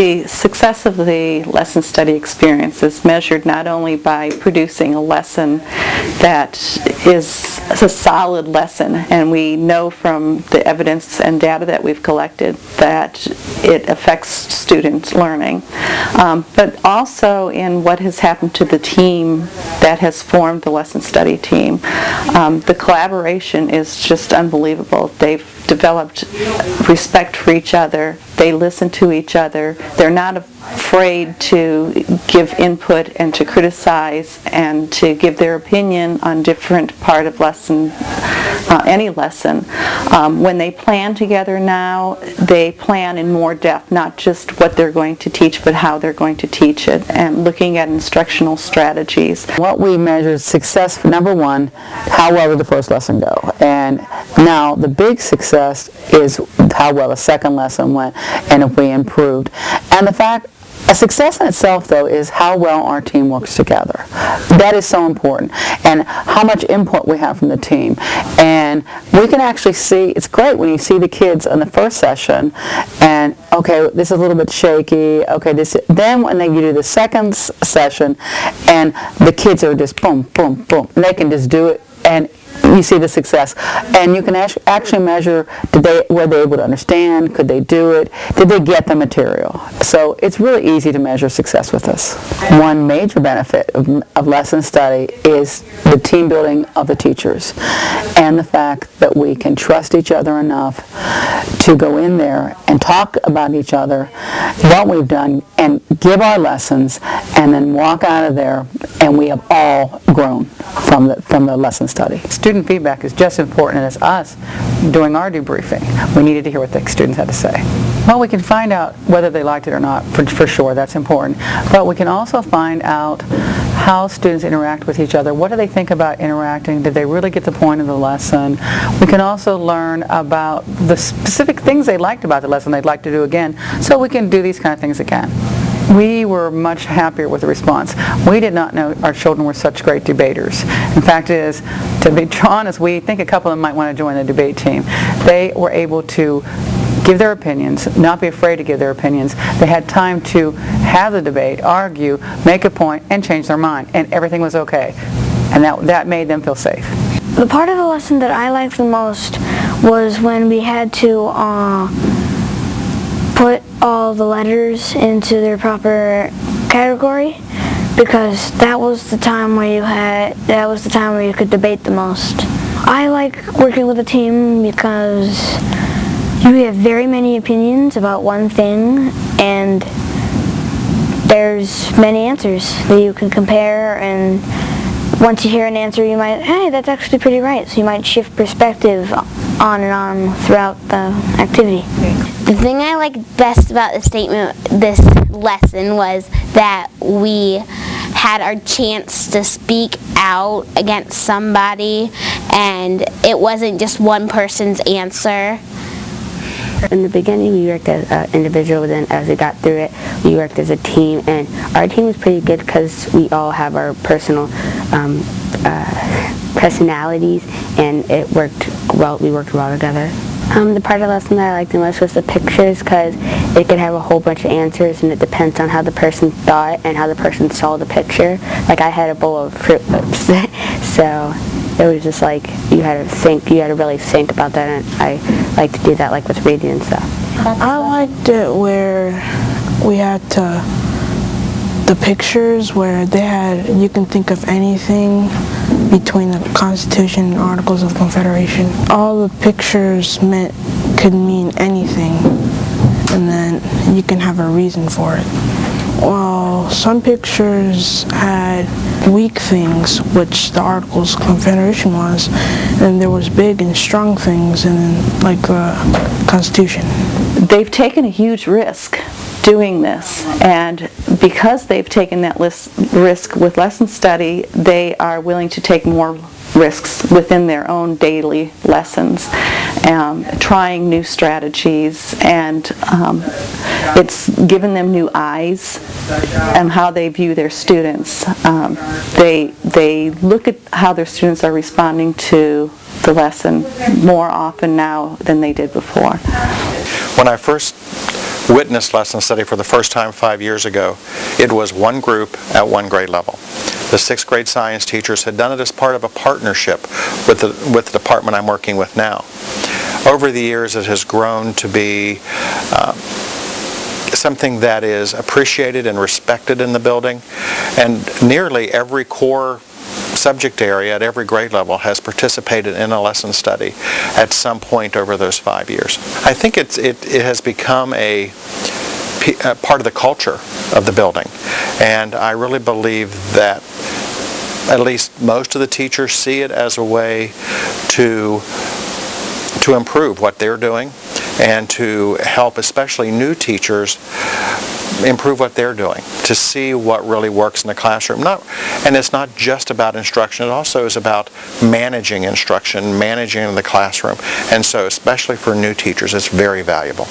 The success of the lesson study experience is measured not only by producing a lesson that is a solid lesson, and we know from the evidence and data that we've collected that it affects student learning, but also in what has happened to the team that has formed the lesson study team. The collaboration is just unbelievable. They've developed respect for each other. They listen to each other. They're not afraid to give input and to criticize and to give their opinion on different part of lesson, any lesson. When they plan together now, they plan in more depth, not just what they're going to teach, but how they're going to teach it, and looking at instructional strategies. What we measure is success, number one, how well did the first lesson go? And now the big success is how well the second lesson went and if we improved. And the fact, a success in itself, though, is how well our team works together. That is so important, and how much input we have from the team. And we can actually see, it's great when you see the kids on the first session, and okay, this is a little bit shaky, okay, then when you do the second session, and the kids are just boom, boom, boom, and they can just do it, and you see the success. And you can actually measure, were they able to understand, could they do it, did they get the material. So it's really easy to measure success with this. One major benefit of lesson study is the team building of the teachers, and the fact that we can trust each other enough to go in there and talk about each other, what we've done, and give our lessons, and then walk out of there, and we have all grown from the lesson study. Student feedback is just as important as us doing our debriefing. We needed to hear what the students had to say. Well, we can find out whether they liked it or not, for sure, that's important. But we can also find out how students interact with each other. What do they think about interacting? Did they really get the point of the lesson? We can also learn about the specific things they liked about the lesson they'd like to do again, so we can do these kind of things again. We were much happier with the response. We did not know our children were such great debaters. In fact, is, to be honest, we think a couple of them might want to join the debate team. They were able to give their opinions, not be afraid to give their opinions. They had time to have the debate, argue, make a point, and change their mind, and everything was okay. And that made them feel safe. The part of the lesson that I liked the most was when we had to put all the letters into their proper category, because that was the time where you could debate the most. I like working with a team because you have very many opinions about one thing, and there's many answers that you can compare, and once you hear an answer, you might, hey, that's actually pretty right, so you might shift perspective on and on throughout the activity. The thing I liked best about this lesson was that we had our chance to speak out against somebody, and it wasn't just one person's answer. In the beginning, we worked as individual, then as we got through it, we worked as a team, and our team was pretty good because we all have our personal personalities, and it worked well. We worked well together. The part of the lesson that I liked the most was the pictures, because it could have a whole bunch of answers, and it depends on how the person thought and how the person saw the picture. Like, I had a bowl of Fruit Loops, so it was just like you had to really think about that, and I like to do that, like with reading and stuff. I liked it where we had the pictures where you can think of anything between the Constitution and Articles of Confederation. All the pictures could mean anything, and then you can have a reason for it. Well, some pictures had weak things, which the Articles of Confederation was, and there was big and strong things, and like the Constitution. They've taken a huge risk doing this, and because they've taken that risk with lesson study, they are willing to take more risks within their own daily lessons, trying new strategies, and it's given them new eyes on how they view their students. They look at how their students are responding to the lesson more often now than they did before. When I first witnessed lesson study for the first time 5 years ago, it was one group at one grade level. The 6th grade science teachers had done it as part of a partnership with the department I'm working with now. Over the years, it has grown to be something that is appreciated and respected in the building, and nearly every core subject area at every grade level has participated in a lesson study at some point over those 5 years. I think it has become a part of the culture of the building, and I really believe that at least most of the teachers see it as a way to improve what they're doing and to help especially new teachers improve what they're doing, to see what really works in the classroom. And it's not just about instruction, it also is about managing instruction, managing the classroom. And so especially for new teachers, it's very valuable.